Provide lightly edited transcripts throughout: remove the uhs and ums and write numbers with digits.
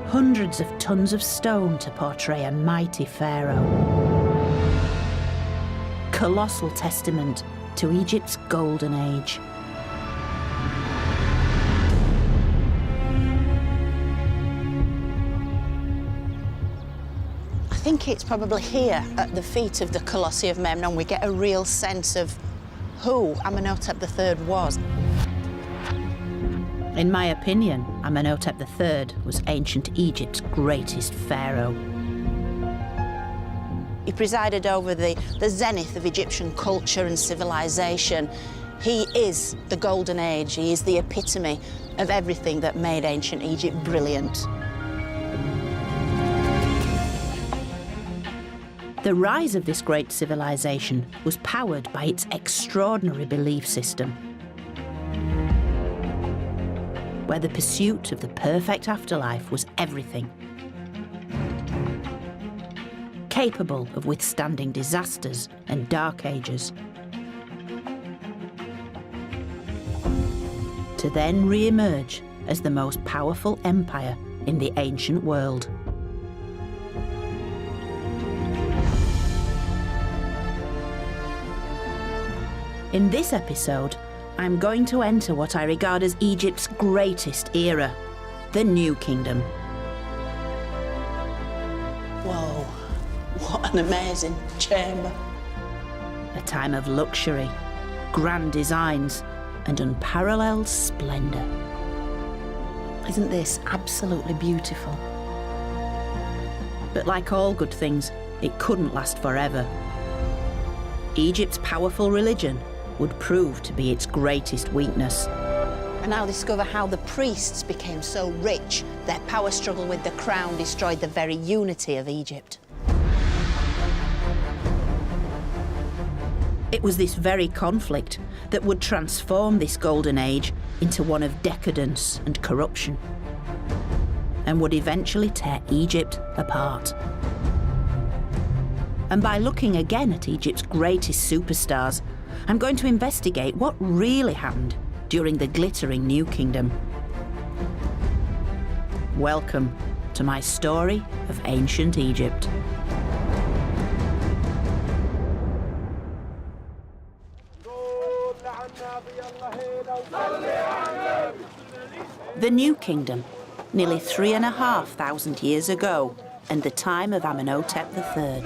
hundreds of tons of stone to portray a mighty pharaoh. Colossal testament to Egypt's golden age. I think it's probably here at the feet of the Colossi of Memnon we get a real sense of who Amenhotep III was. In my opinion, Amenhotep III was ancient Egypt's greatest pharaoh. He presided over the zenith of Egyptian culture and civilization. He is the golden age. He is the epitome of everything that made ancient Egypt brilliant. The rise of this great civilization was powered by its extraordinary belief system, where the pursuit of the perfect afterlife was everything. Capable of withstanding disasters and dark ages. To then re-emerge as the most powerful empire in the ancient world. In this episode, I'm going to enter what I regard as Egypt's greatest era, the New Kingdom. Whoa, what an amazing chamber. A time of luxury, grand designs, and unparalleled splendour. Isn't this absolutely beautiful? But like all good things, it couldn't last forever. Egypt's powerful religion would prove to be its greatest weakness. And I'll discover how the priests became so rich, their power struggle with the crown destroyed the very unity of Egypt. It was this very conflict that would transform this golden age into one of decadence and corruption, and would eventually tear Egypt apart. And by looking again at Egypt's greatest superstars, I'm going to investigate what really happened during the glittering New Kingdom. Welcome to my story of ancient Egypt. The New Kingdom, nearly 3,500 years ago, and the time of Amenhotep III.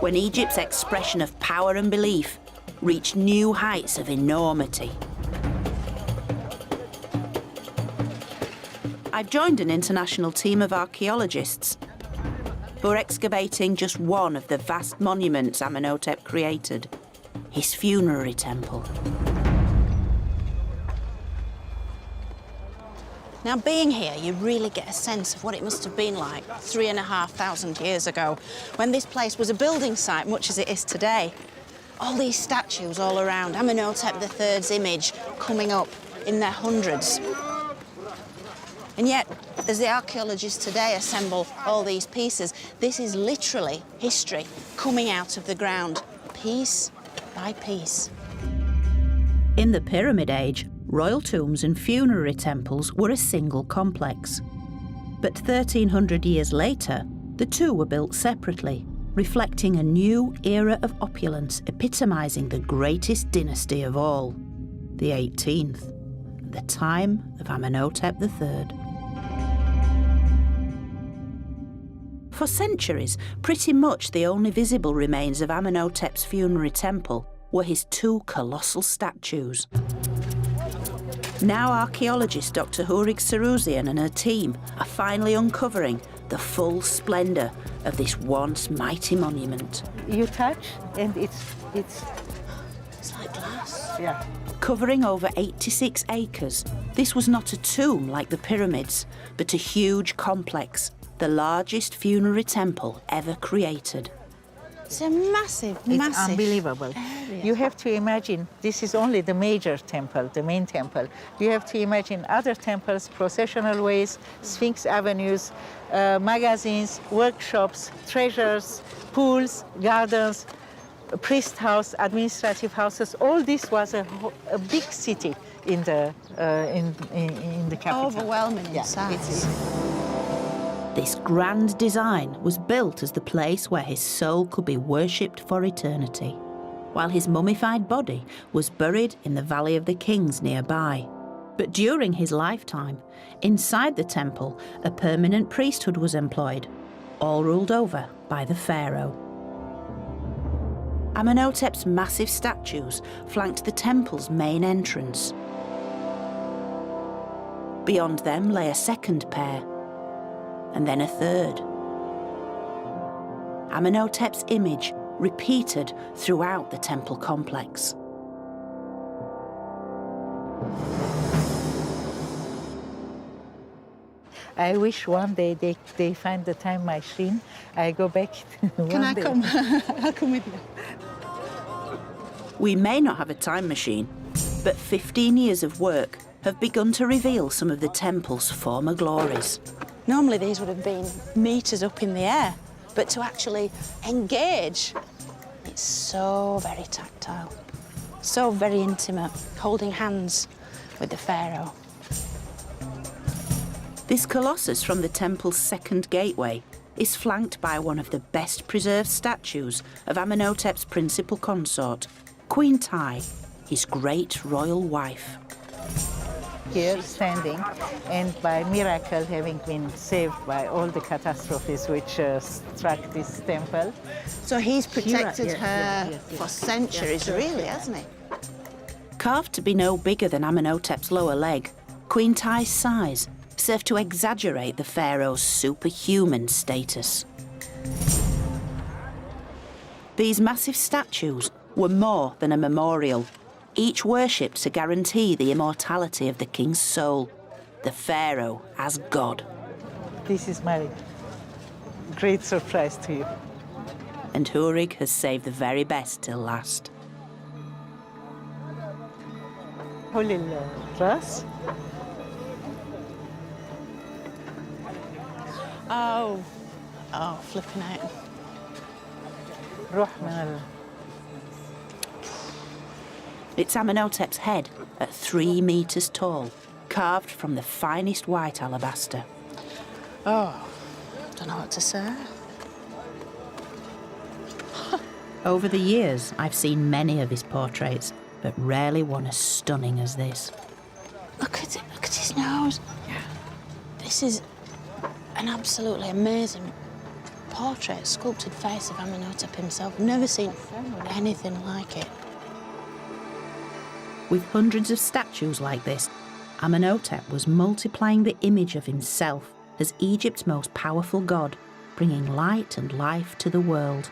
When Egypt's expression of power and belief reached new heights of enormity. I've joined an international team of archaeologists who are excavating just one of the vast monuments Amenhotep created, his funerary temple. Now, being here, you really get a sense of what it must have been like 3,500 years ago, when this place was a building site, much as it is today. All these statues all around, Amenhotep III's image coming up in their hundreds. And yet, as the archaeologists today assemble all these pieces, this is literally history coming out of the ground, piece by piece. In the Pyramid Age, royal tombs and funerary temples were a single complex. But 1,300 years later, the two were built separately, reflecting a new era of opulence epitomising the greatest dynasty of all, the 18th, the time of Amenhotep III. For centuries, pretty much the only visible remains of Amenhotep's funerary temple were his two colossal statues. Now archaeologist Dr. Hourig Sarouzian and her team are finally uncovering the full splendour of this once mighty monument. You touch and it's like glass. Yeah. Covering over 86 acres, this was not a tomb like the pyramids, but a huge complex, the largest funerary temple ever created. It's a massive, It's unbelievable. area. You have to imagine, this is only the major temple, the main temple. You have to imagine other temples, processional ways, Sphinx avenues, magazines, workshops, treasures, pools, gardens, priest house, administrative houses. All this was a big city in the capital. Overwhelming in size. This grand design was built as the place where his soul could be worshipped for eternity, while his mummified body was buried in the Valley of the Kings nearby. But during his lifetime, inside the temple, a permanent priesthood was employed, all ruled over by the pharaoh. Amenhotep's massive statues flanked the temple's main entrance. Beyond them lay a second pair, and then a third. Amenhotep's image repeated throughout the temple complex. I wish one day they find the time machine. I go back. Can I come? I'll come with you. We may not have a time machine, but 15 years of work have begun to reveal some of the temple's former glories. Normally these would have been meters up in the air, but to actually engage, it's so very tactile, so very intimate, holding hands with the pharaoh. This colossus from the temple's second gateway is flanked by one of the best preserved statues of Amenhotep's principal consort, Queen Ty, his great royal wife. Here standing, and by miracle having been saved by all the catastrophes which struck this temple. So he's protected her yes. for centuries, really, hasn't he? Carved to be no bigger than Amenhotep's lower leg, Queen Ty's size served to exaggerate the pharaoh's superhuman status. These massive statues were more than a memorial, each worshipped to guarantee the immortality of the king's soul, the pharaoh as God. This is my great surprise to you. And Hourig has saved the very best till last. Holy Ras. Oh, flipping out. روح من It's Amenhotep's head at 3 meters tall, carved from the finest white alabaster. Oh, don't know what to say. Over the years, I've seen many of his portraits, but rarely one as stunning as this. Look at it, look at his nose. This is an absolutely amazing portrait, sculpted face of Amenhotep himself. I've never seen anything like it. With hundreds of statues like this, Amenhotep was multiplying the image of himself as Egypt's most powerful god, bringing light and life to the world.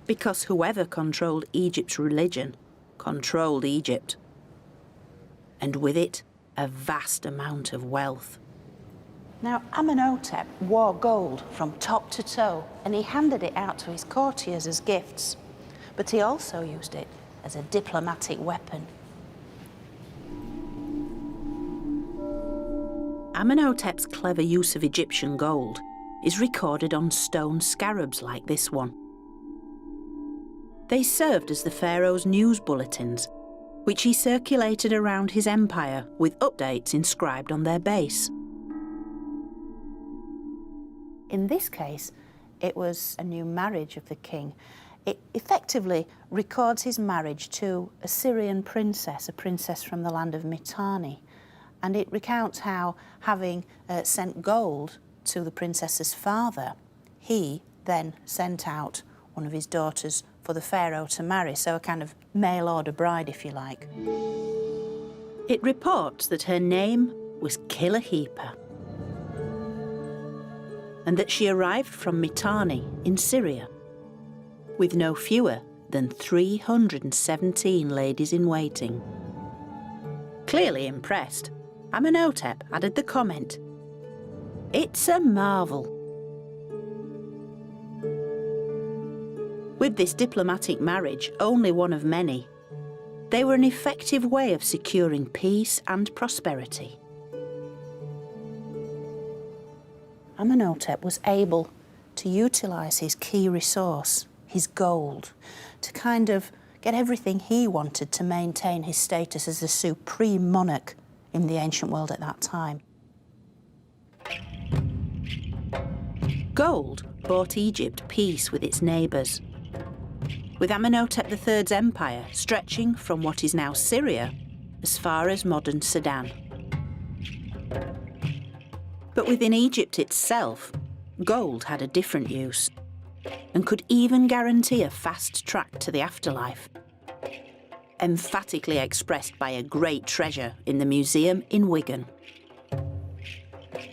Because whoever controlled Egypt's religion controlled Egypt. And with it, a vast amount of wealth. Now, Amenhotep wore gold from top to toe, and he handed it out to his courtiers as gifts. But he also used it as a diplomatic weapon. Amenhotep's clever use of Egyptian gold is recorded on stone scarabs like this one. They served as the pharaoh's news bulletins, which he circulated around his empire with updates inscribed on their base. In this case, it was a new marriage of the king. It effectively records his marriage to a Syrian princess, a princess from the land of Mitanni. And it recounts how, having sent gold to the princess's father, he then sent out one of his daughters for the pharaoh to marry, so a kind of mail-order bride, if you like. It reports that her name was Kilahepa, and that she arrived from Mitanni in Syria, with no fewer than 317 ladies in waiting. Clearly impressed, Amenhotep added the comment, "It's a marvel." With this diplomatic marriage, only one of many, they were an effective way of securing peace and prosperity. Amenhotep was able to utilise his key resource, his gold, to kind of get everything he wanted to maintain his status as the supreme monarch in the ancient world at that time. Gold bought Egypt peace with its neighbours, with Amenhotep III's empire stretching from what is now Syria as far as modern Sudan. But within Egypt itself, gold had a different use and could even guarantee a fast track to the afterlife, emphatically expressed by a great treasure in the museum in Wigan.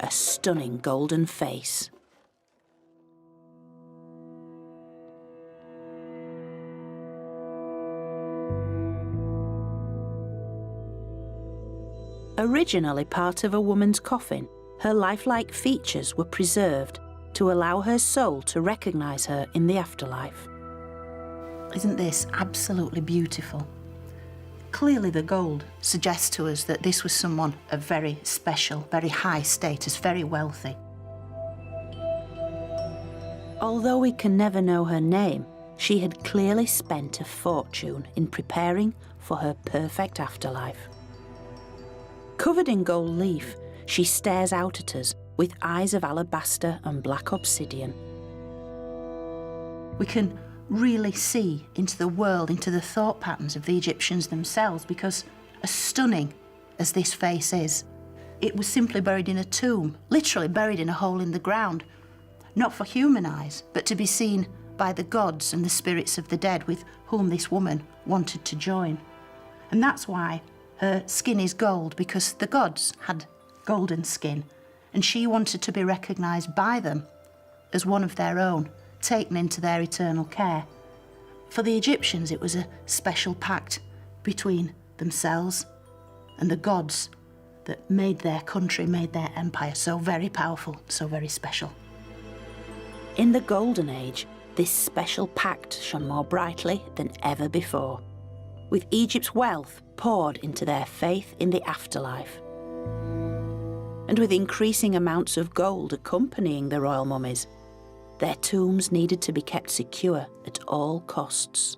A stunning golden face. Originally part of a woman's coffin, her lifelike features were preserved to allow her soul to recognise her in the afterlife. Isn't this absolutely beautiful? Clearly the gold suggests to us that this was someone of very special, very high status, very wealthy. Although we can never know her name, she had clearly spent a fortune in preparing for her perfect afterlife. Covered in gold leaf, she stares out at us with eyes of alabaster and black obsidian. We can really see into the world, into the thought patterns of the Egyptians themselves, because as stunning as this face is, it was simply buried in a tomb, literally buried in a hole in the ground, not for human eyes, but to be seen by the gods and the spirits of the dead with whom this woman wanted to join. And that's why her skin is gold, because the gods had golden skin, and she wanted to be recognised by them as one of their own, taken into their eternal care. For the Egyptians, it was a special pact between themselves and the gods that made their country, made their empire so very powerful, so very special. In the Golden Age, this special pact shone more brightly than ever before, with Egypt's wealth poured into their faith in the afterlife. And with increasing amounts of gold accompanying the royal mummies, their tombs needed to be kept secure at all costs.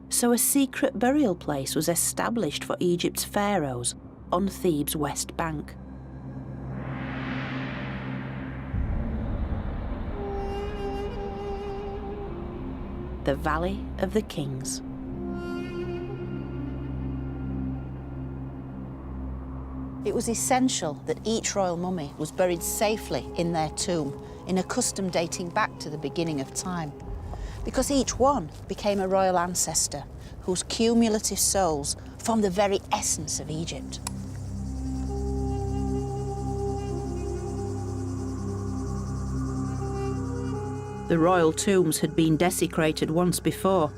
So a secret burial place was established for Egypt's pharaohs on Thebes' west bank. The Valley of the Kings. It was essential that each royal mummy was buried safely in their tomb, in a custom dating back to the beginning of time, because each one became a royal ancestor whose cumulative souls form the very essence of Egypt. The royal tombs had been desecrated once before,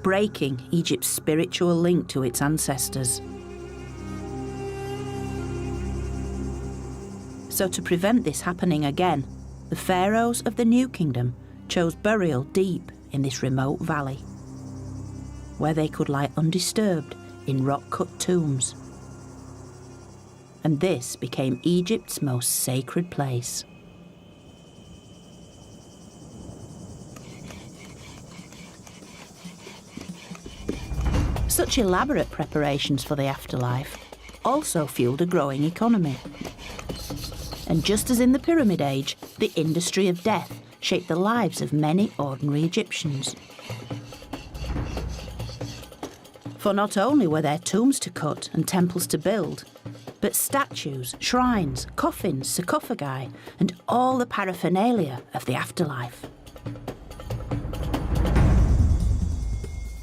breaking Egypt's spiritual link to its ancestors. So to prevent this happening again, the pharaohs of the New Kingdom chose burial deep in this remote valley, where they could lie undisturbed in rock-cut tombs. And this became Egypt's most sacred place. Such elaborate preparations for the afterlife also fueled a growing economy. And just as in the Pyramid Age, the industry of death shaped the lives of many ordinary Egyptians. For not only were there tombs to cut and temples to build, but statues, shrines, coffins, sarcophagi, and all the paraphernalia of the afterlife.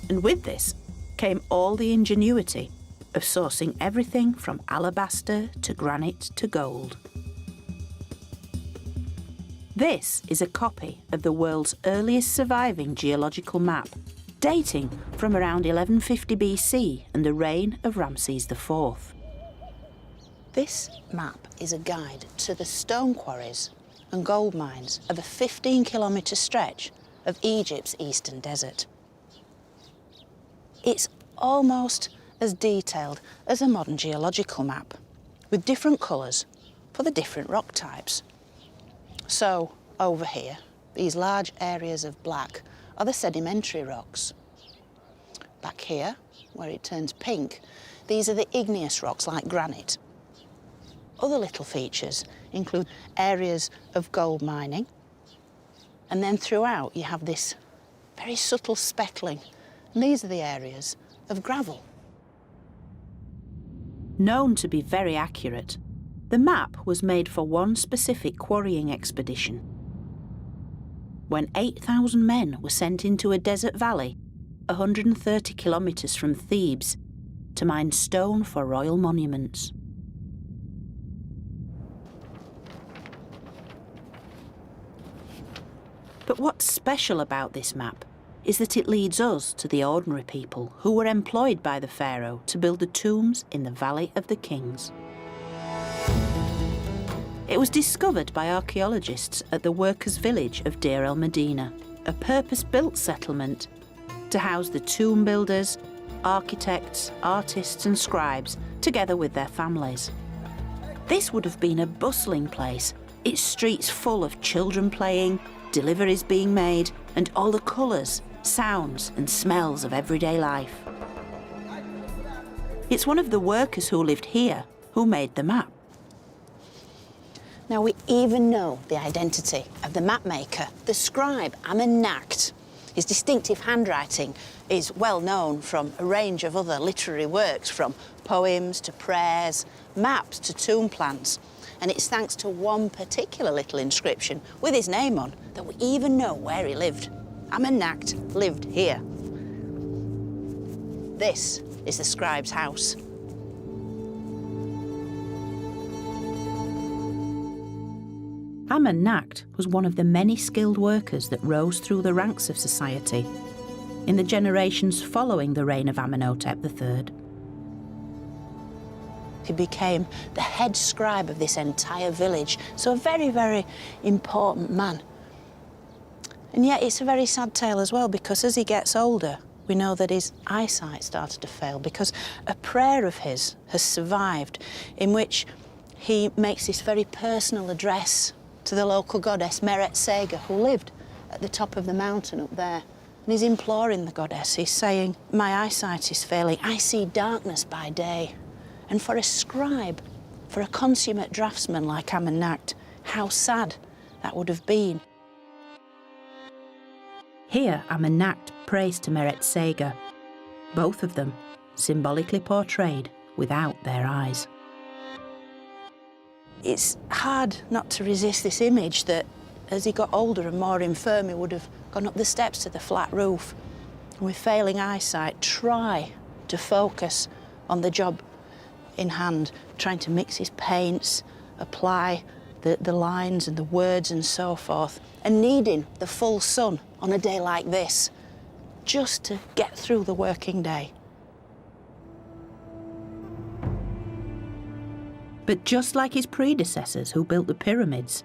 And with this came all the ingenuity of sourcing everything from alabaster to granite to gold. This is a copy of the world's earliest surviving geological map, dating from around 1150 BC and the reign of Ramses IV. This map is a guide to the stone quarries and gold mines of a 15-kilometre stretch of Egypt's eastern desert. It's almost as detailed as a modern geological map, with different colours for the different rock types. So, over here, these large areas of black are the sedimentary rocks. Back here, where it turns pink, these are the igneous rocks like granite. Other little features include areas of gold mining, and then throughout you have this very subtle speckling, and these are the areas of gravel. Known to be very accurate, the map was made for one specific quarrying expedition. When 8,000 men were sent into a desert valley 130 kilometres from Thebes to mine stone for royal monuments. But what's special about this map is that it leads us to the ordinary people who were employed by the pharaoh to build the tombs in the Valley of the Kings. It was discovered by archaeologists at the workers' village of Deir el-Medina, a purpose-built settlement to house the tomb builders, architects, artists and scribes, together with their families. This would have been a bustling place, its streets full of children playing, deliveries being made, and all the colours, sounds and smells of everyday life. It's one of the workers who lived here who made the map. Now we even know the identity of the map maker, the scribe Amennacht. His distinctive handwriting is well known from a range of other literary works, from poems to prayers, maps to tomb plans. And it's thanks to one particular little inscription with his name on that we even know where he lived. Amennacht lived here. This is the scribe's house. Amennacht was one of the many skilled workers that rose through the ranks of society in the generations following the reign of Amenhotep III. He became the head scribe of this entire village, so a very, very important man. And yet it's a very sad tale as well, because as he gets older, we know that his eyesight started to fail, because a prayer of his has survived in which he makes this very personal address to the local goddess Meret Sega, who lived at the top of the mountain up there. And he's imploring the goddess. He's saying, "My eyesight is failing. I see darkness by day." And for a scribe, for a consummate draftsman like Amennacht, how sad that would have been. Here, Amennacht prays to Meret Sega, both of them symbolically portrayed without their eyes. It's hard not to resist this image that as he got older and more infirm, he would have gone up the steps to the flat roof and with failing eyesight try to focus on the job in hand, trying to mix his paints, apply the lines and the words and so forth, and needing the full sun on a day like this just to get through the working day. But just like his predecessors who built the pyramids,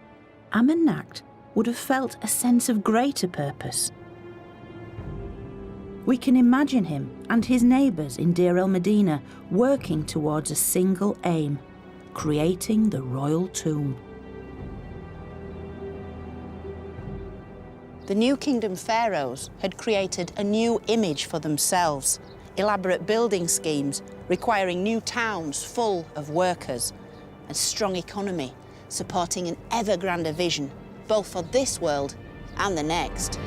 Amennacht would have felt a sense of greater purpose. We can imagine him and his neighbours in Deir el-Medina working towards a single aim, creating the royal tomb. The New Kingdom pharaohs had created a new image for themselves, elaborate building schemes requiring new towns full of workers, a strong economy supporting an ever grander vision, both for this world and the next.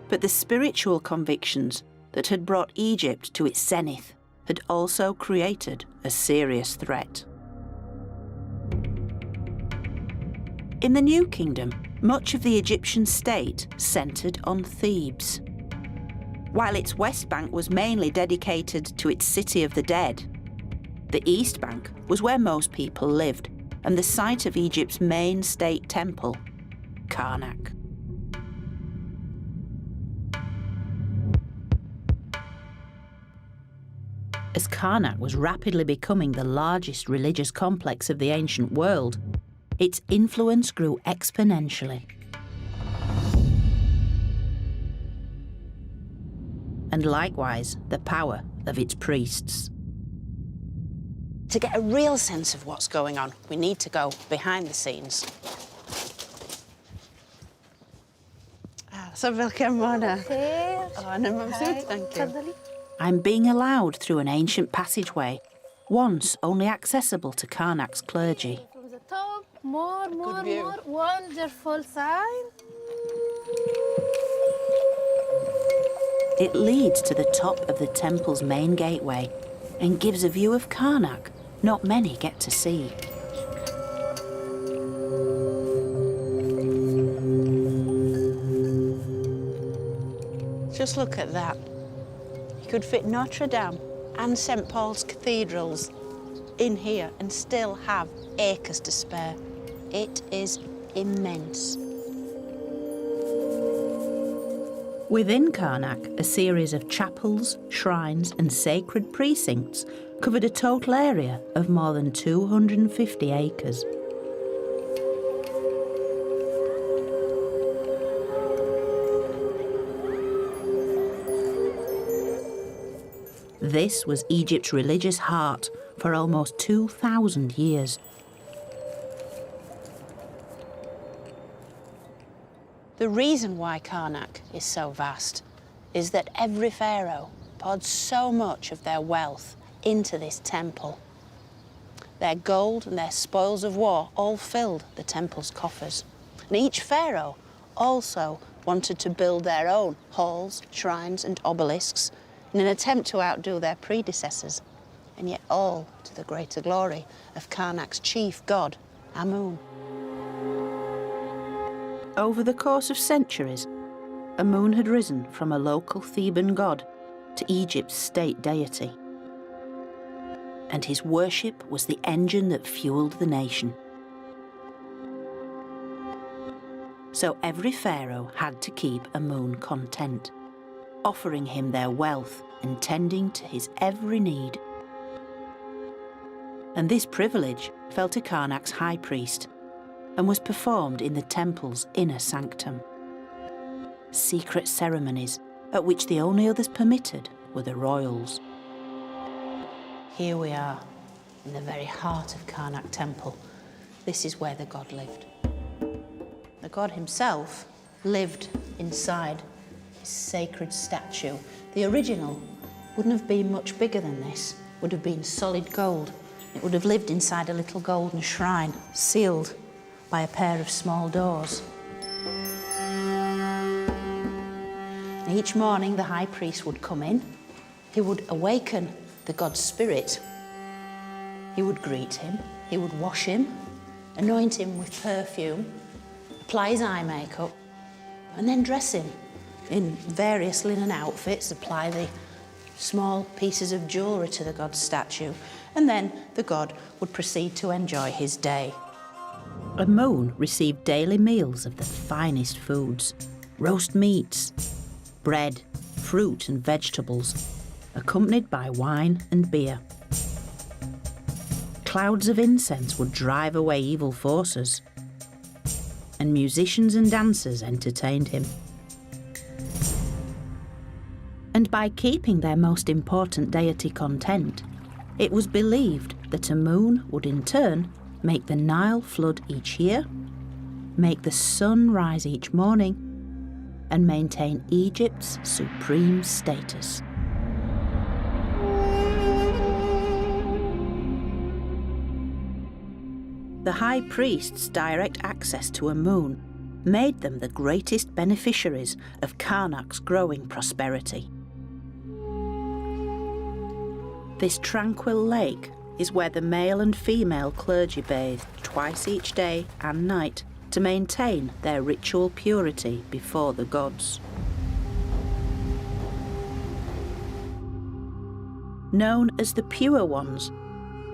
But the spiritual convictions that had brought Egypt to its zenith had also created a serious threat. In the New Kingdom, much of the Egyptian state centred on Thebes. While its West Bank was mainly dedicated to its city of the dead, the East Bank was where most people lived and the site of Egypt's main state temple, Karnak. As Karnak was rapidly becoming the largest religious complex of the ancient world, its influence grew exponentially. And likewise, the power of its priests. To get a real sense of what's going on, we need to go behind the scenes. So welcome, Mona. Thank you. I'm being allowed through an ancient passageway, once only accessible to Karnak's clergy. From the top, more, wonderful sign. It leads to the top of the temple's main gateway and gives a view of Karnak not many get to see. Just look at that. You could fit Notre Dame and St. Paul's cathedrals in here and still have acres to spare. It is immense. Within Karnak, a series of chapels, shrines and sacred precincts covered a total area of more than 250 acres. This was Egypt's religious heart for almost 2,000 years. The reason why Karnak is so vast is that every pharaoh poured so much of their wealth into this temple. Their gold and their spoils of war all filled the temple's coffers. And each pharaoh also wanted to build their own halls, shrines and obelisks in an attempt to outdo their predecessors, and yet all to the greater glory of Karnak's chief god, Amun. Over the course of centuries, Amun had risen from a local Theban god to Egypt's state deity. And his worship was the engine that fueled the nation. So every pharaoh had to keep Amun content, offering him their wealth and tending to his every need. And this privilege fell to Karnak's high priest and was performed in the temple's inner sanctum. Secret ceremonies at which the only others permitted were the royals. Here we are, in the very heart of Karnak Temple. This is where the god lived. The god himself lived inside his sacred statue. The original wouldn't have been much bigger than this, would have been solid gold. It would have lived inside a little golden shrine, sealed by a pair of small doors. Each morning the high priest would come in. He would awaken the god's spirit. He would greet him, he would wash him, anoint him with perfume, apply his eye makeup, and then dress him in various linen outfits, apply the small pieces of jewellery to the god's statue, and then the god would proceed to enjoy his day. Amun received daily meals of the finest foods, roast meats, bread, fruit and vegetables, accompanied by wine and beer. Clouds of incense would drive away evil forces, and musicians and dancers entertained him. And by keeping their most important deity content, it was believed that Amun would in turn make the Nile flood each year, make the sun rise each morning, and maintain Egypt's supreme status. The high priest's direct access to Amun made them the greatest beneficiaries of Karnak's growing prosperity. This tranquil lake is where the male and female clergy bathed twice each day and night to maintain their ritual purity before the gods. Known as the Pure Ones,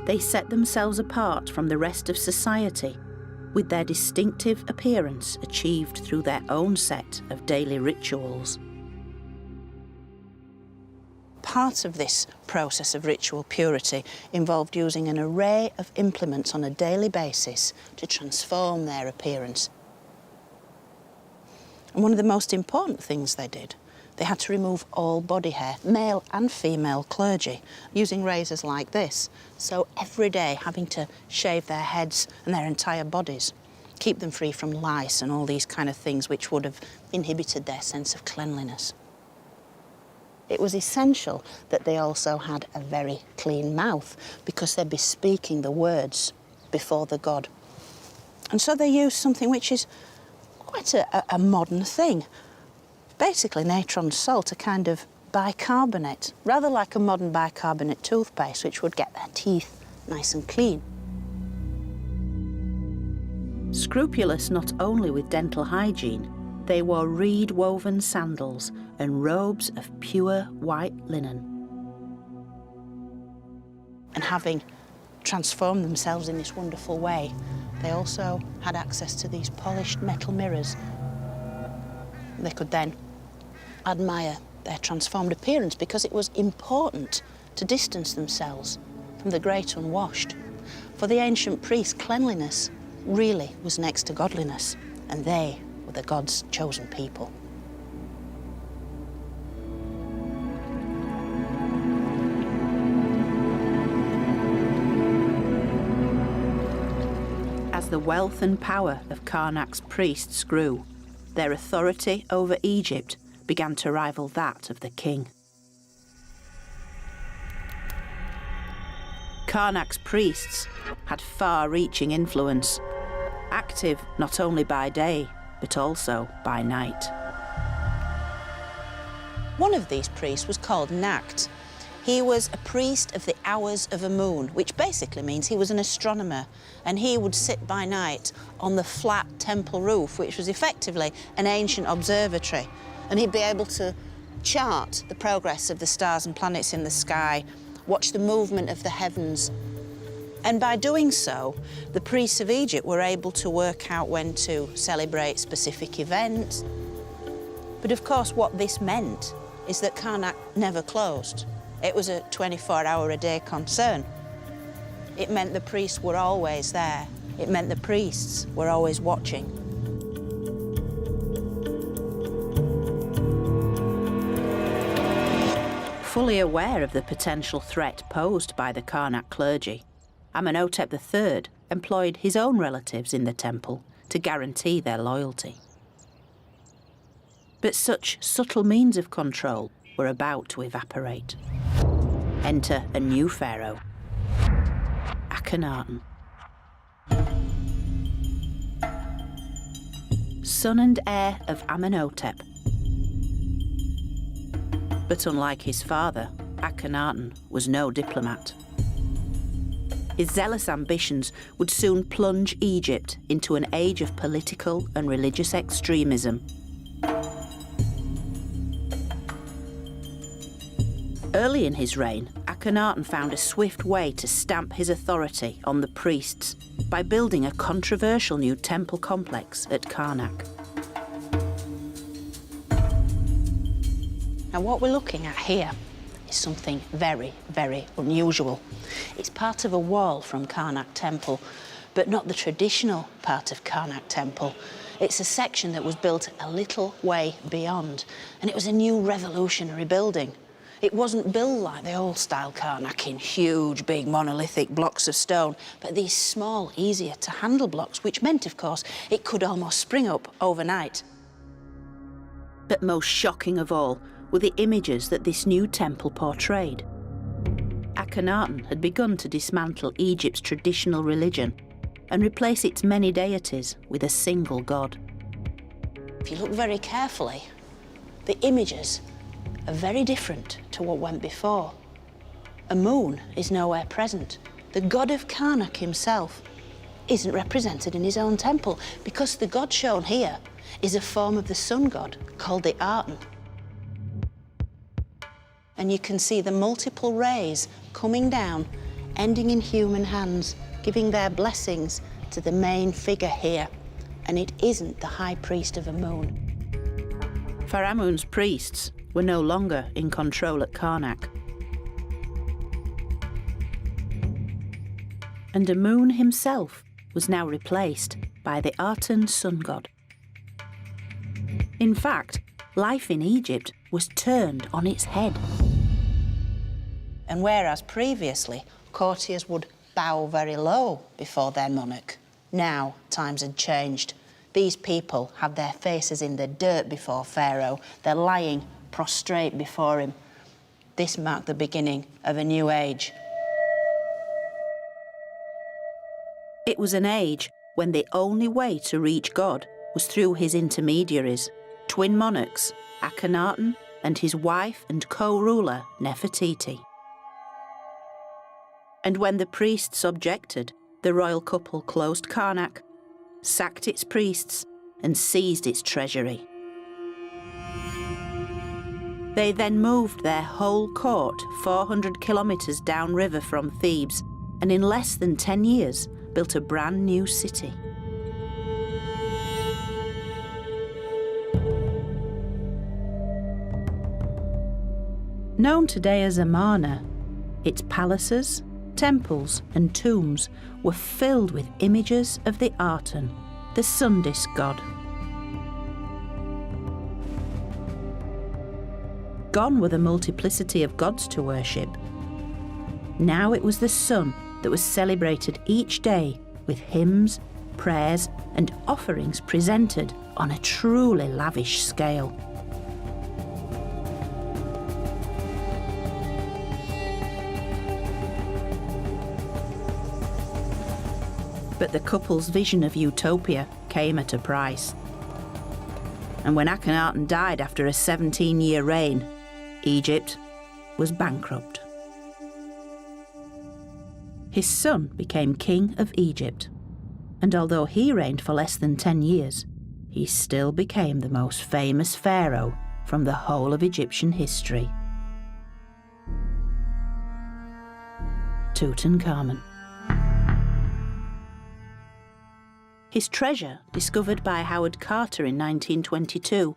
they set themselves apart from the rest of society with their distinctive appearance achieved through their own set of daily rituals. Part of this process of ritual purity involved using an array of implements on a daily basis to transform their appearance. And one of the most important things they did They had to remove all body hair, male and female clergy, using razors like this. So every day having to shave their heads and their entire bodies, keep them free from lice and all these kind of things which would have inhibited their sense of cleanliness. It was essential that they also had a very clean mouth because they'd be speaking the words before the god. And so they used something which is quite a modern thing. Basically natron salt, a kind of bicarbonate, rather like a modern bicarbonate toothpaste, which would get their teeth nice and clean. Scrupulous not only with dental hygiene, they wore reed-woven sandals and robes of pure white linen. And having transformed themselves in this wonderful way, they also had access to these polished metal mirrors. They could then admire their transformed appearance because it was important to distance themselves from the great unwashed. For the ancient priests, cleanliness really was next to godliness, and they were the God's chosen people. As the wealth and power of Karnak's priests grew, their authority over Egypt began to rival that of the king. Karnak's priests had far-reaching influence, active not only by day, but also by night. One of these priests was called Nakt. He was a priest of the hours of a moon, which basically means he was an astronomer, and he would sit by night on the flat temple roof, which was effectively an ancient observatory, and he'd be able to chart the progress of the stars and planets in the sky, watch the movement of the heavens. And by doing so, the priests of Egypt were able to work out when to celebrate specific events. But of course, what this meant is that Karnak never closed. It was a 24-hour-a-day concern. It meant the priests were always there. It meant the priests were always watching. Fully aware of the potential threat posed by the Karnak clergy, Amenhotep III employed his own relatives in the temple to guarantee their loyalty. But such subtle means of control were about to evaporate. Enter a new pharaoh, Akhenaten. Son and heir of Amenhotep. But unlike his father, Akhenaten was no diplomat. His zealous ambitions would soon plunge Egypt into an age of political and religious extremism. Early in his reign, Akhenaten found a swift way to stamp his authority on the priests by building a controversial new temple complex at Karnak. Now, what we're looking at here is something very, very unusual. It's part of a wall from Karnak Temple, but not the traditional part of Karnak Temple. It's a section that was built a little way beyond, and it was a new revolutionary building. It wasn't built like the old-style Karnak in huge, big, monolithic blocks of stone, but these small, easier-to-handle blocks, which meant, of course, it could almost spring up overnight. But most shocking of all were the images that this new temple portrayed. Akhenaten had begun to dismantle Egypt's traditional religion and replace its many deities with a single god. If you look very carefully, the images are very different to what went before. A moon is nowhere present. The god of Karnak himself isn't represented in his own temple because the god shown here is a form of the sun god called the Aten. And you can see the multiple rays coming down, ending in human hands, giving their blessings to the main figure here. And it isn't the high priest of a moon. Pharaoh's priests were no longer in control at Karnak. And Amun himself was now replaced by the Aten sun god. In fact, life in Egypt was turned on its head. And whereas previously courtiers would bow very low before their monarch, now times had changed. These people have their faces in the dirt before Pharaoh. They're lying prostrate before him. This marked the beginning of a new age. It was an age when the only way to reach God was through his intermediaries, twin monarchs, Akhenaten and his wife and co-ruler Nefertiti. And when the priests objected, the royal couple closed Karnak, sacked its priests and seized its treasury. They then moved their whole court 400 kilometres downriver from Thebes and in less than 10 years built a brand new city. Known today as Amarna, its palaces, temples and tombs were filled with images of the Aten, the sun disk god. Gone were the multiplicity of gods to worship. Now it was the sun that was celebrated each day with hymns, prayers and offerings presented on a truly lavish scale. But the couple's vision of utopia came at a price. And when Akhenaten died after a 17-year reign, Egypt was bankrupt. His son became king of Egypt, and although he reigned for less than 10 years, he still became the most famous pharaoh from the whole of Egyptian history. Tutankhamun. His treasure, discovered by Howard Carter in 1922,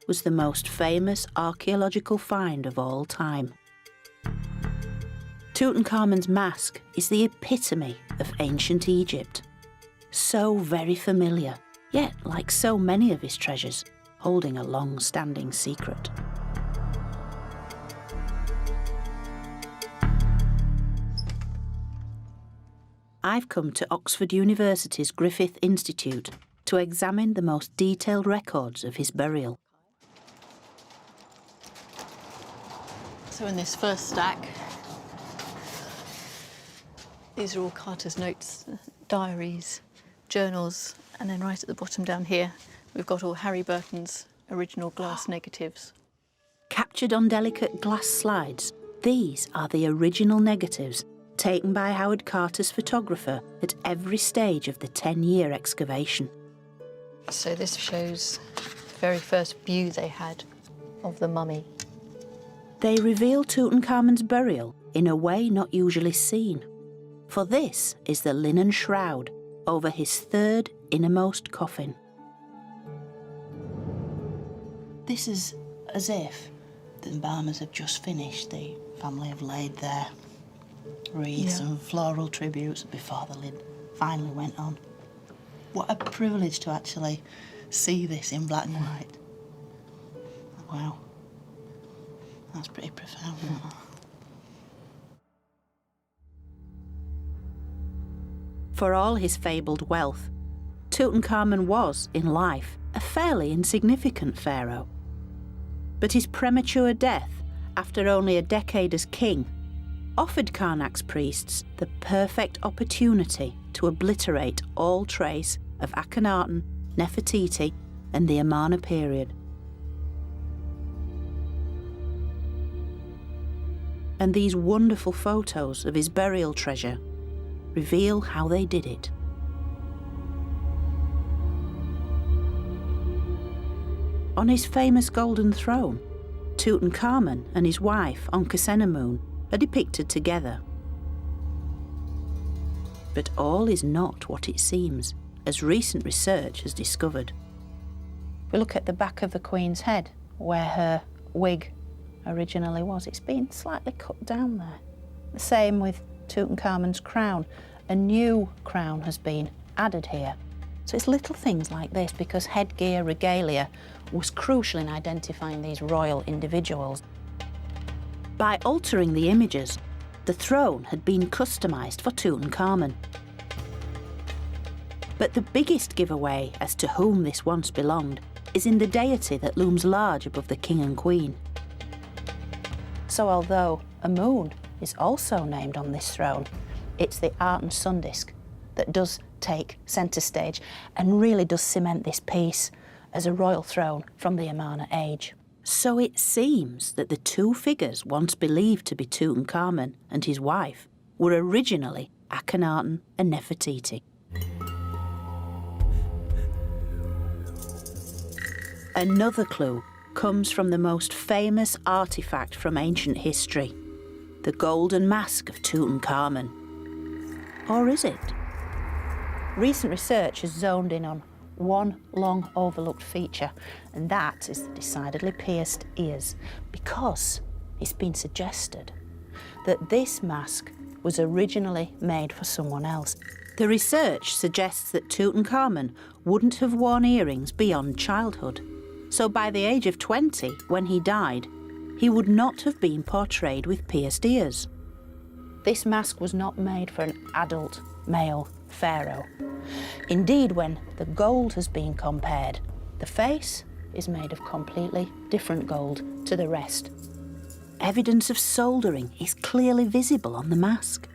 was the most famous archaeological find of all time. Tutankhamun's mask is the epitome of ancient Egypt. So very familiar, yet, like so many of his treasures, holding a long-standing secret. I've come to Oxford University's Griffith Institute to examine the most detailed records of his burial. So in this first stack, these are all Carter's notes, diaries, journals, and then right at the bottom down here, we've got all Harry Burton's original glass negatives. Captured on delicate glass slides, these are the original negatives taken by Howard Carter's photographer at every stage of the 10-year excavation. So this shows the very first view they had of the mummy. They reveal Tutankhamun's burial in a way not usually seen, for this is the linen shroud over his third innermost coffin. This is as if the embalmers have just finished. The family have laid their wreaths and floral tributes before the lid finally went on. What a privilege to actually see this in black and white. Wow. That's pretty profound, isn't it? For all his fabled wealth, Tutankhamun was, in life, a fairly insignificant pharaoh. But his premature death, after only a decade as king, offered Karnak's priests the perfect opportunity to obliterate all trace of Akhenaten, Nefertiti, and the Amarna period. And these wonderful photos of his burial treasure reveal how they did it. On his famous golden throne, Tutankhamun and his wife Ankhesenamun are depicted together. But all is not what it seems, as recent research has discovered. We look at the back of the Queen's head, where her wig originally was. It's been slightly cut down there. The same with Tutankhamun's crown. A new crown has been added here. So it's little things like this, because headgear, regalia was crucial in identifying these royal individuals. By altering the images, the throne had been customised for Tutankhamun. But the biggest giveaway as to whom this once belonged is in the deity that looms large above the king and queen. So although a moon is also named on this throne, it's the Arten sun disk that does take centre stage and really does cement this piece as a royal throne from the Amarna age. So it seems that the two figures once believed to be Tutankhamun and his wife were originally Akhenaten and Nefertiti. Another clue comes from the most famous artefact from ancient history, the golden mask of Tutankhamun. Or is it? Recent research has zoned in on one long overlooked feature, and that is the decidedly pierced ears, because it's been suggested that this mask was originally made for someone else. The research suggests that Tutankhamun wouldn't have worn earrings beyond childhood. So by the age of 20, when he died, he would not have been portrayed with pierced ears. This mask was not made for an adult male pharaoh. Indeed, when the gold has been compared, the face is made of completely different gold to the rest. Evidence of soldering is clearly visible on the mask.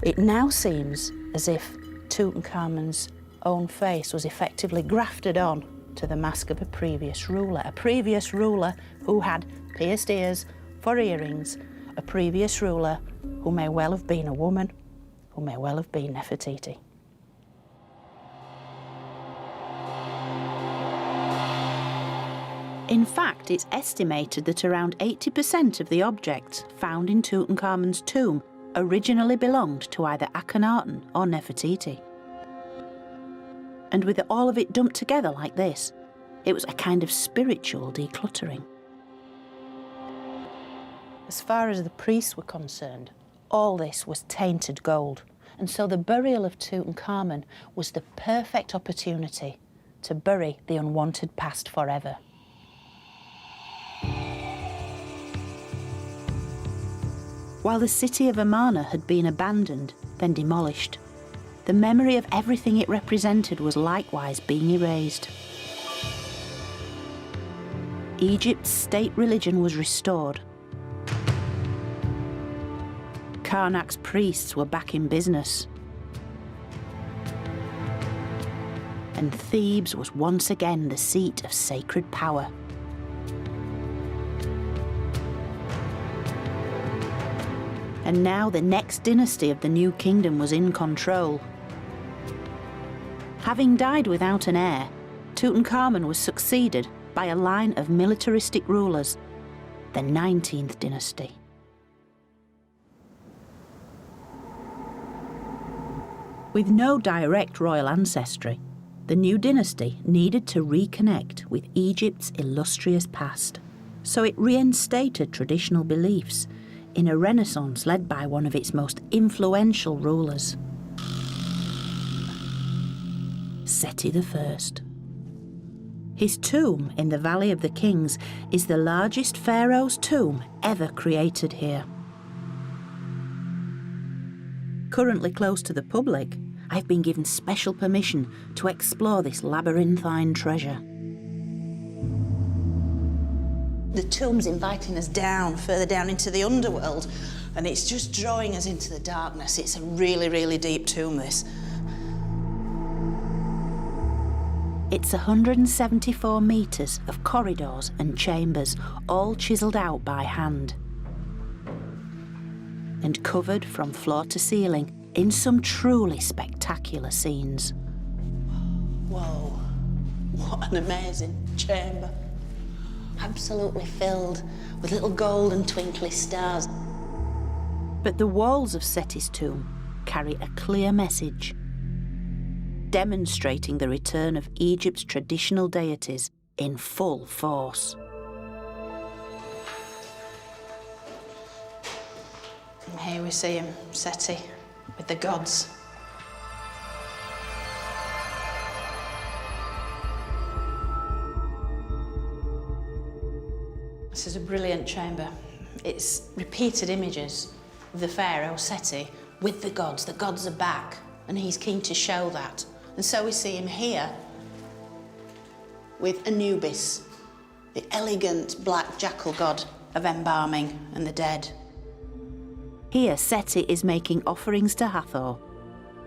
It now seems as if Tutankhamun's own face was effectively grafted on to the mask of a previous ruler who had pierced ears for earrings, a previous ruler who may well have been a woman, who may well have been Nefertiti. In fact, it's estimated that around 80% of the objects found in Tutankhamun's tomb originally belonged to either Akhenaten or Nefertiti. And with all of it dumped together like this, it was a kind of spiritual decluttering. As far as the priests were concerned, all this was tainted gold, and so the burial of Tutankhamun was the perfect opportunity to bury the unwanted past forever. While the city of Amarna had been abandoned, then demolished, the memory of everything it represented was likewise being erased. Egypt's state religion was restored. Karnak's priests were back in business. And Thebes was once again the seat of sacred power. And now the next dynasty of the new kingdom was in control. Having died without an heir, Tutankhamun was succeeded by a line of militaristic rulers, the 19th dynasty. With no direct royal ancestry, the new dynasty needed to reconnect with Egypt's illustrious past. So it reinstated traditional beliefs in a renaissance led by one of its most influential rulers, Seti I. His tomb in the Valley of the Kings is the largest pharaoh's tomb ever created here. Currently closed to the public, I've been given special permission to explore this labyrinthine treasure. The tomb's inviting us down, further down into the underworld, and it's just drawing us into the darkness. It's a really, really deep tomb, this. It's 174 metres of corridors and chambers, all chiselled out by hand, and covered from floor to ceiling in some truly spectacular scenes. Whoa, what an amazing chamber. Absolutely filled with little gold and twinkly stars. But the walls of Seti's tomb carry a clear message, demonstrating the return of Egypt's traditional deities in full force. And here we see him, Seti, with the gods. This is a brilliant chamber. It's repeated images of the pharaoh Seti with the gods. The gods are back, and he's keen to show that. And so we see him here with Anubis, the elegant black jackal god of embalming and the dead. Here Seti is making offerings to Hathor,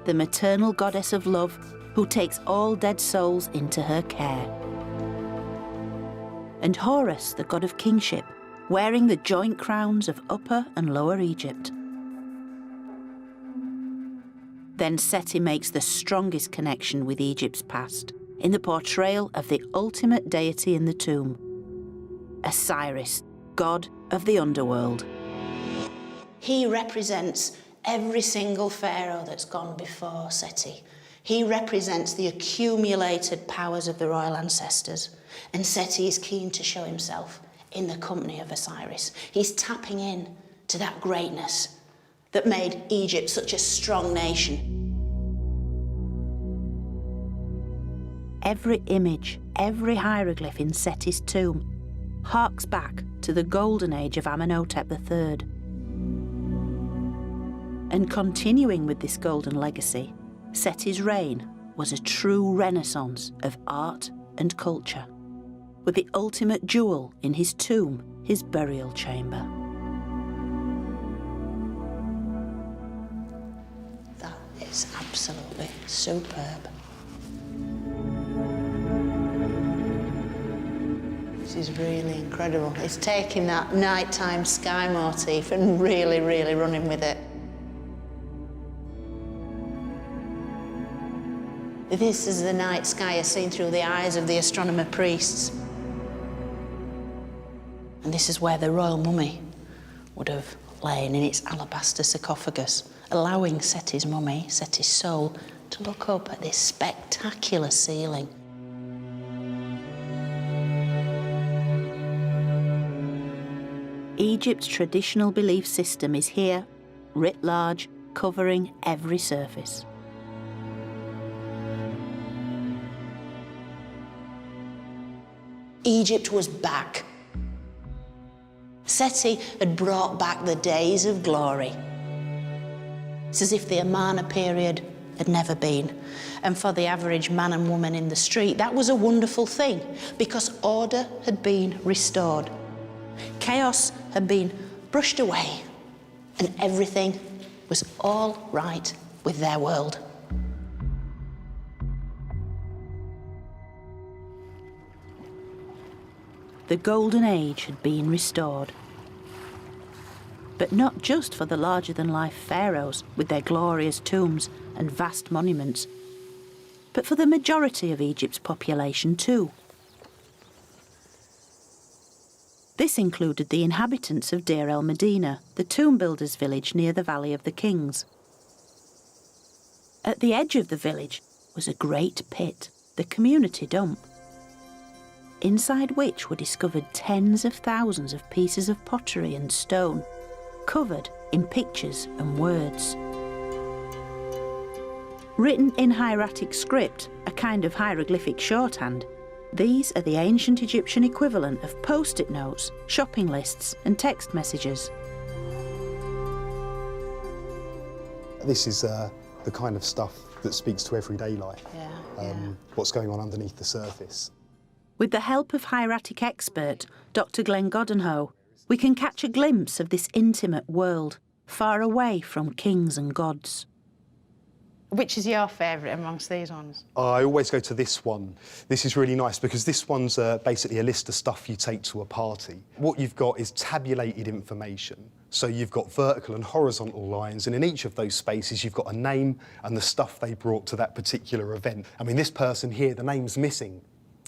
the maternal goddess of love who takes all dead souls into her care. And Horus, the god of kingship, wearing the joint crowns of Upper and Lower Egypt. Then Seti makes the strongest connection with Egypt's past in the portrayal of the ultimate deity in the tomb, Osiris, god of the underworld. He represents every single pharaoh that's gone before Seti. He represents the accumulated powers of the royal ancestors, and Seti is keen to show himself in the company of Osiris. He's tapping in to that greatness that made Egypt such a strong nation. Every image, every hieroglyph in Seti's tomb harks back to the golden age of Amenhotep III. And continuing with this golden legacy, Seti's reign was a true renaissance of art and culture, with the ultimate jewel in his tomb, his burial chamber. That is absolutely superb. This is really incredible. It's taking that nighttime sky motif and really, really running with it. This is the night sky as seen through the eyes of the astronomer priests. And this is where the royal mummy would have lain in its alabaster sarcophagus, allowing Seti's mummy, Seti's soul, to look up at this spectacular ceiling. Egypt's traditional belief system is here, writ large, covering every surface. Egypt was back. Seti had brought back the days of glory. It's as if the Amarna period had never been. And for the average man and woman in the street, that was a wonderful thing, because order had been restored. Chaos had been brushed away, and everything was all right with their world. The golden age had been restored. But not just for the larger-than-life pharaohs with their glorious tombs and vast monuments, but for the majority of Egypt's population too. This included the inhabitants of Deir el-Medina, the tomb builders' village near the Valley of the Kings. At the edge of the village was a great pit, the community dump, inside which were discovered tens of thousands of pieces of pottery and stone, covered in pictures and words. Written in hieratic script, a kind of hieroglyphic shorthand, these are the ancient Egyptian equivalent of post-it notes, shopping lists and text messages. This is the kind of stuff that speaks to everyday life, what's going on underneath the surface. With the help of hieratic expert Dr. Glenn Goddenhoe, we can catch a glimpse of this intimate world, far away from kings and gods. Which is your favourite amongst these ones? I always go to this one. This is really nice because this one's basically a list of stuff you take to a party. What you've got is tabulated information. So you've got vertical and horizontal lines, and in each of those spaces you've got a name and the stuff they brought to that particular event. I mean, this person here, the name's missing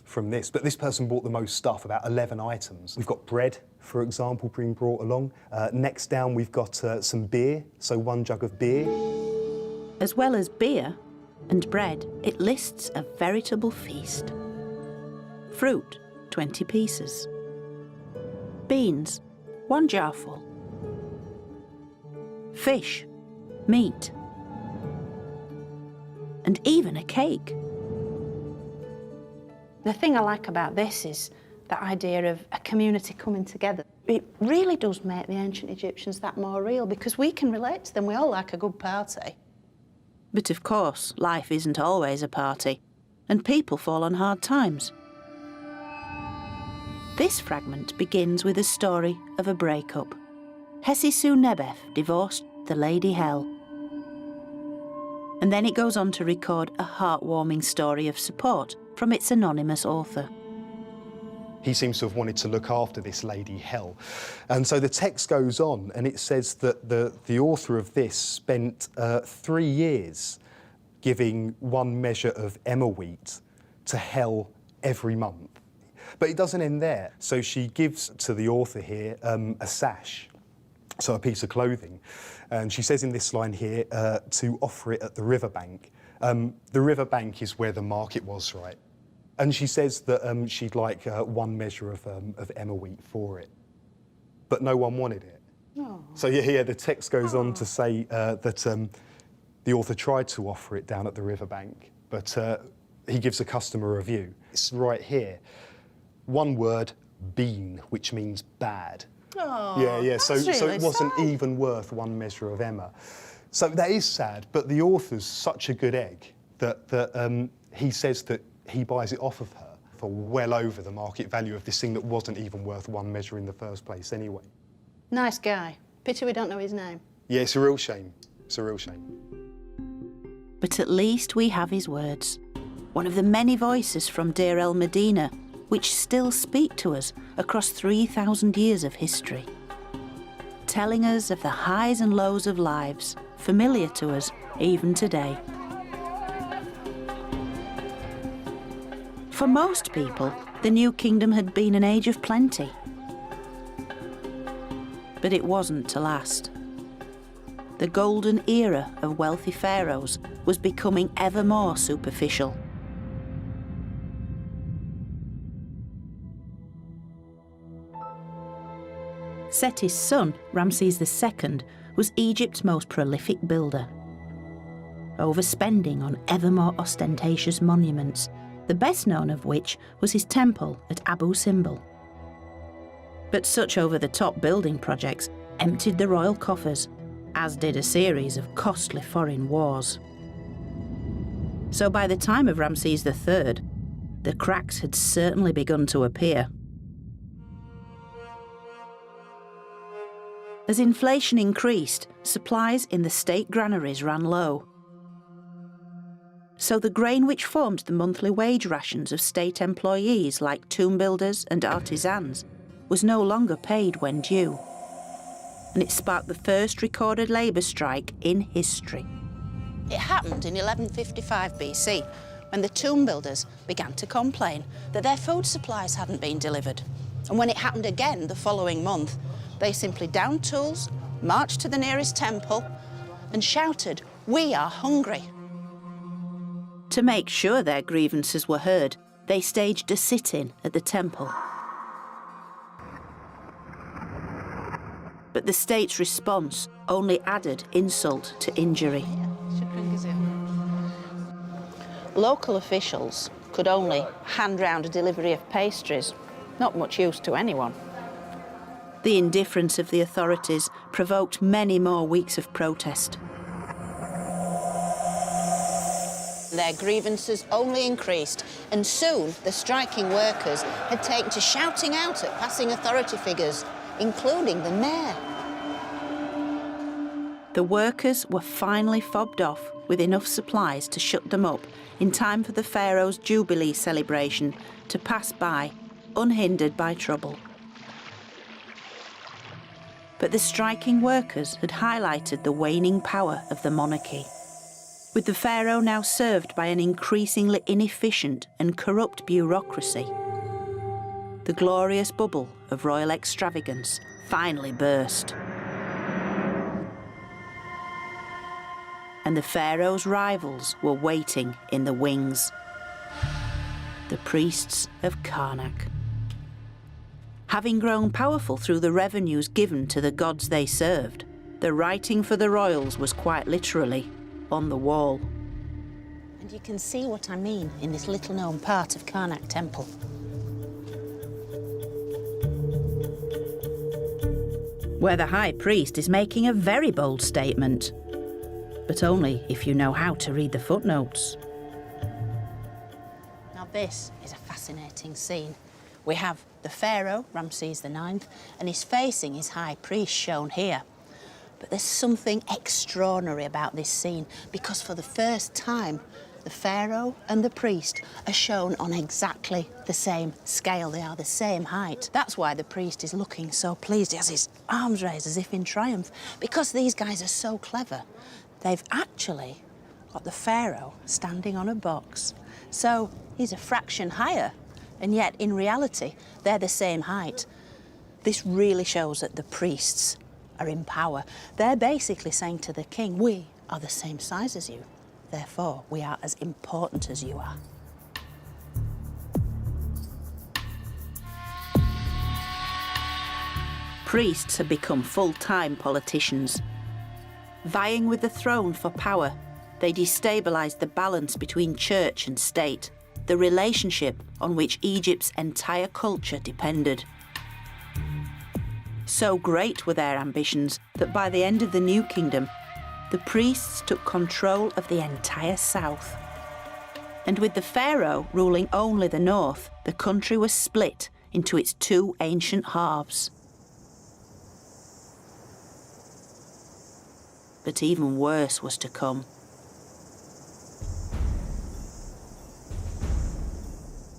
from this, but this person bought the most stuff, about 11 items. We've got bread, for example, being brought along. Next down we've got some beer, so 1 jug of beer. As well as beer and bread, it lists a veritable feast. Fruit, 20 pieces. Beans, 1 jarful. Fish, meat, and even a cake. The thing I like about this is that idea of a community coming together. It really does make the ancient Egyptians that more real, because we can relate to them. We all like a good party. But of course, life isn't always a party, and people fall on hard times. This fragment begins with a story of a breakup. Hesisu-Nebef divorced the Lady Hel. And then it goes on to record a heartwarming story of support from its anonymous author. He seems to have wanted to look after this Lady Hel. And so the text goes on, and it says that the author of this spent 3 years giving 1 measure of emmer wheat to Hel every month. But it doesn't end there. So she gives to the author here a sash, so a piece of clothing. And she says in this line here to offer it at the riverbank. The riverbank is where the market was, right? And she says that she'd like 1 measure of emmer wheat for it. But no one wanted it. Oh. So yeah, the text goes on to say that the author tried to offer it down at the riverbank, but he gives a customer review. It's right here. 1 word, bean, which means bad. Oh, yeah. So really it wasn't sad. even worth 1 measure of emmer. So that is sad, but the author's such a good egg that he says that he buys it off of her for well over the market value of this thing that wasn't even worth 1 measure in the first place anyway. Nice guy. Pity we don't know his name. Yeah, it's a real shame. It's a real shame. But at least we have his words. One of the many voices from Deir el Medina, which still speak to us across 3,000 years of history, telling us of the highs and lows of lives, familiar to us even today. For most people, the New Kingdom had been an age of plenty. But it wasn't to last. The golden era of wealthy pharaohs was becoming ever more superficial. Seti's son, Ramses II, was Egypt's most prolific builder. Overspending on ever more ostentatious monuments, the best known of which was his temple at Abu Simbel. But such over-the-top building projects emptied the royal coffers, as did a series of costly foreign wars. So by the time of Ramses III, the cracks had certainly begun to appear. As inflation increased, supplies in the state granaries ran low. So the grain which formed the monthly wage rations of state employees like tomb builders and artisans was no longer paid when due. And it sparked the first recorded labour strike in history. It happened in 1155 BC, when the tomb builders began to complain that their food supplies hadn't been delivered. And when it happened again the following month, they simply downed tools, marched to the nearest temple, and shouted, "We are hungry." To make sure their grievances were heard, they staged a sit-in at the temple. But the state's response only added insult to injury. Local officials could only hand round a delivery of pastries, not much use to anyone. The indifference of the authorities provoked many more weeks of protest. Their grievances only increased, and soon the striking workers had taken to shouting out at passing authority figures, including the mayor. The workers were finally fobbed off with enough supplies to shut them up in time for the pharaoh's Jubilee celebration to pass by, unhindered by trouble. But the striking workers had highlighted the waning power of the monarchy. With the pharaoh now served by an increasingly inefficient and corrupt bureaucracy, the glorious bubble of royal extravagance finally burst. And the pharaoh's rivals were waiting in the wings. The priests of Karnak. Having grown powerful through the revenues given to the gods they served, the writing for the royals was quite literally on the wall. And you can see what I mean in this little-known part of Karnak Temple. where the high priest is making a very bold statement, but only if you know how to read the footnotes. Now this is a fascinating scene. We have the pharaoh, Ramses IX, and he's facing his high priest shown here. But there's something extraordinary about this scene because for the first time, the pharaoh and the priest are shown on exactly the same scale. They are the same height. That's why the priest is looking so pleased. He has his arms raised as if in triumph. Because these guys are so clever, they've actually got the pharaoh standing on a box. So he's a fraction higher, and yet in reality, they're the same height. This really shows that the priests are in power. They're basically saying to the king, we are the same size as you. Therefore, we are as important as you are. Priests have become full-time politicians. Vying with the throne for power, they destabilised the balance between church and state, the relationship on which Egypt's entire culture depended. So great were their ambitions that by the end of the New Kingdom, the priests took control of the entire south. And with the pharaoh ruling only the north, the country was split into its two ancient halves. But even worse was to come.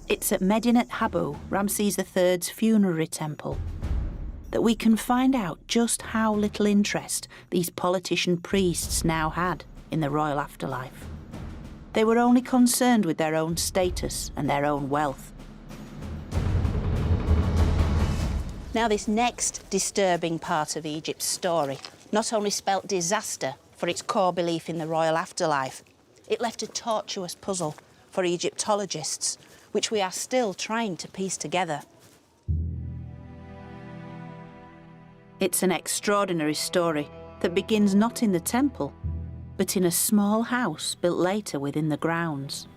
It's at Medinet Habu, Ramses III's funerary temple, that we can find out just how little interest these politician priests now had in the royal afterlife. They were only concerned with their own status and their own wealth. Now, this next disturbing part of Egypt's story not only spelt disaster for its core belief in the royal afterlife, it left a tortuous puzzle for Egyptologists, which we are still trying to piece together. It's an extraordinary story that begins not in the temple, but in a small house built later within the grounds.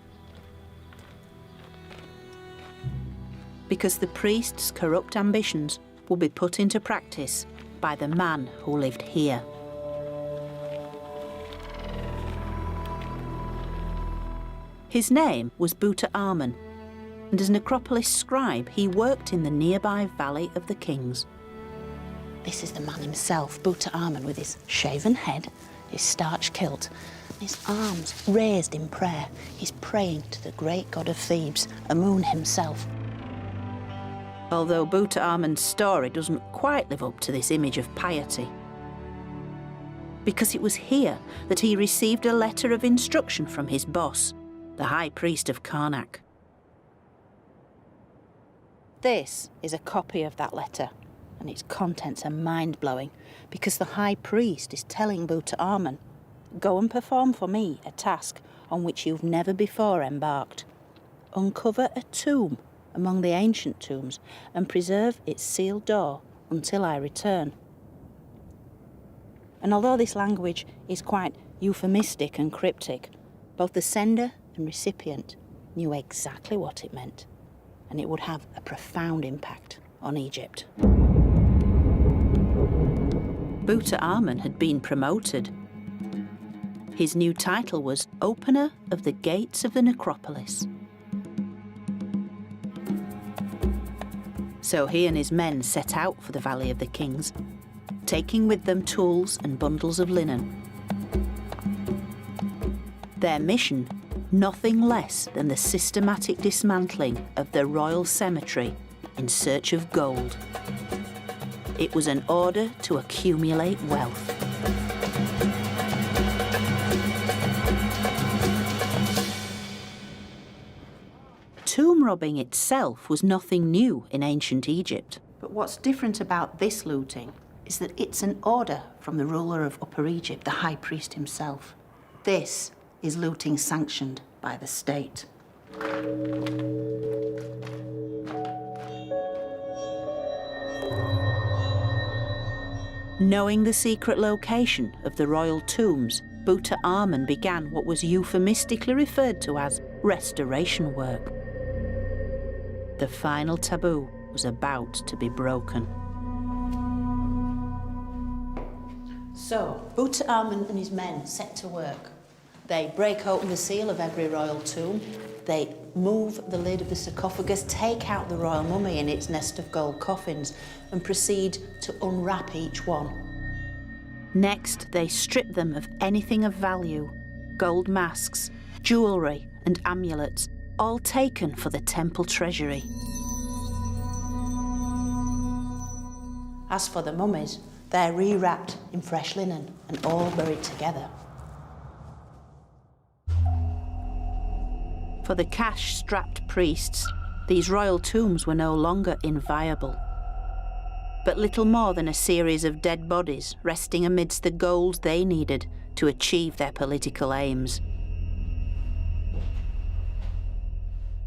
Because the priest's corrupt ambitions will be put into practice by the man who lived here. His name was Buta Amen, and as an Acropolis scribe, he worked in the nearby Valley of the Kings. This is the man himself, Buta Amen, with his shaven head, his starched kilt, his arms raised in prayer. He's praying to the great god of Thebes, Amun himself. Although Buta Amen's story doesn't quite live up to this image of piety. Because it was here that he received a letter of instruction from his boss, the high priest of Karnak. This is a copy of that letter, and its contents are mind-blowing because the high priest is telling Buta Amen, go and perform for me a task on which you've never before embarked. Uncover a tomb among the ancient tombs and preserve its sealed door until I return. And although this language is quite euphemistic and cryptic, both the sender and recipient knew exactly what it meant, and it would have a profound impact on Egypt. Buta Amen had been promoted. His new title was Opener of the Gates of the Necropolis. So he and his men set out for the Valley of the Kings, taking with them tools and bundles of linen. Their mission, nothing less than the systematic dismantling of the royal cemetery in search of gold. It was an order to accumulate wealth. Tomb robbing itself was nothing new in ancient Egypt. But what's different about this looting is that it's an order from the ruler of Upper Egypt, the high priest himself. This is looting sanctioned by the state. Knowing the secret location of the royal tombs, Buta Amen began what was euphemistically referred to as restoration work. The final taboo was about to be broken. So, Tutankhamun and his men set to work. They break open the seal of every royal tomb, they move the lid of the sarcophagus, take out the royal mummy in its nest of gold coffins, and proceed to unwrap each one. Next, they strip them of anything of value, gold masks, jewellery and amulets, all taken for the temple treasury. As for the mummies, they're rewrapped in fresh linen and all buried together. For the cash-strapped priests, these royal tombs were no longer inviolable, but little more than a series of dead bodies resting amidst the gold they needed to achieve their political aims.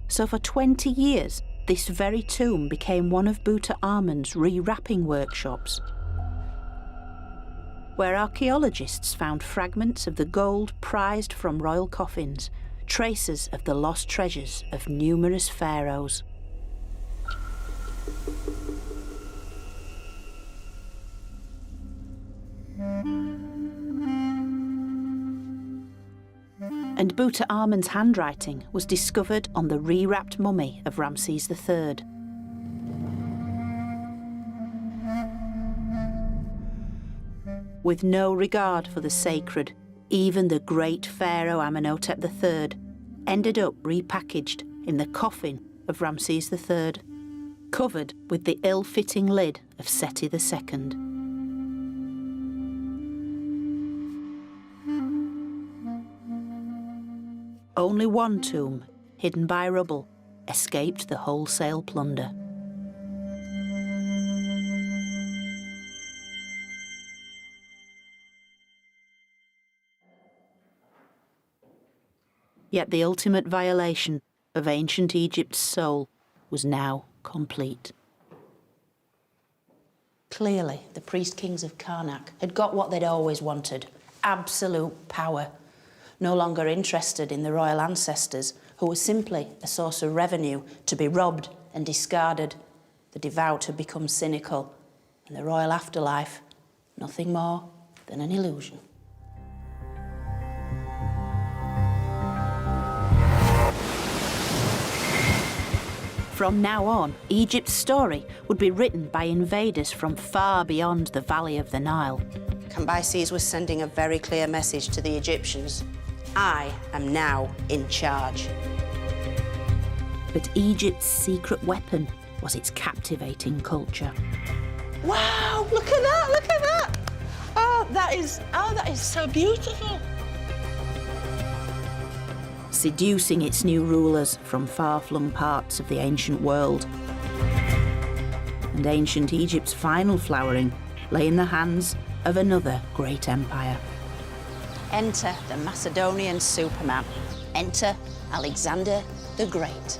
So for 20 years, this very tomb became one of Tutankhamun's rewrapping workshops, where archaeologists found fragments of the gold prized from royal coffins, traces of the lost treasures of numerous pharaohs. And Tutankhamun's handwriting was discovered on the rewrapped mummy of Ramses III. With no regard for the sacred, even the great pharaoh Amenhotep III ended up repackaged in the coffin of Ramses III, covered with the ill-fitting lid of Seti II. Only one tomb, hidden by rubble, escaped the wholesale plunder. Yet the ultimate violation of ancient Egypt's soul was now complete. Clearly, the priest-kings of Karnak had got what they'd always wanted, absolute power. No longer interested in the royal ancestors, who were simply a source of revenue to be robbed and discarded. The devout had become cynical, and the royal afterlife, nothing more than an illusion. From now on, Egypt's story would be written by invaders from far beyond the valley of the Nile. Cambyses was sending a very clear message to the Egyptians. I am now in charge. But Egypt's secret weapon was its captivating culture. Wow, look at that, look at that. Oh, that is so beautiful. Seducing its new rulers from far-flung parts of the ancient world. And ancient Egypt's final flowering lay in the hands of another great empire. Enter the Macedonian Superman. Enter Alexander the Great.